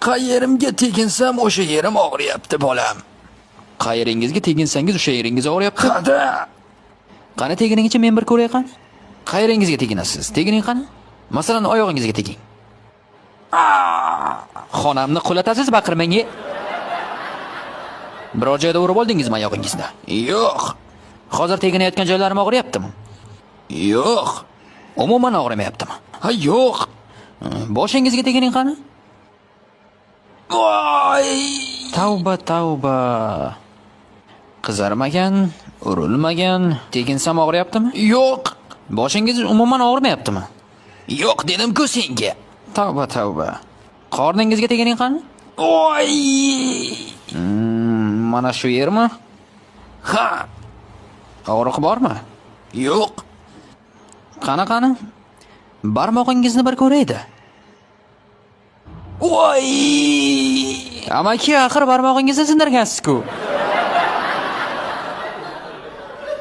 Qayerimga teginsam o'sha yerim og'riyapti bolam. Qayeringizga teginsangiz o'sha yeringiz og'riyapti. Qada. Qani teginingicha men bir ko'ray qani? Qayeringizga teginasiz? Tegining qani? Masalan, oyog'ingizga teging. Xonamni qulatasiz, baqirmang. Biror joyda urib oldingizmi oyog'ingizni? Yo'q. Hozir teginayotgan joylarim og'riyaptimi? Yo'q. Umuman og'rimayaptimi? Ha, yo'q. Boshingizga tegining qani? Voy! Tavba, tavba. Qizarmagan, urilmagan, teginsam og'riyaptimi? Yo'q. Boshingiz umuman og'rimayaptimi? Yo'q dedim-ku senga. Tavba, tavba. Qorningizga tegining qani? Voy! Mana shu yermi? Ha, Og'riq bormi? yo'q. Qani? Barmog'ingizni bir ko'raydi. Voy! Amaki, axir barmog'ingizni sindirgansiz-ku.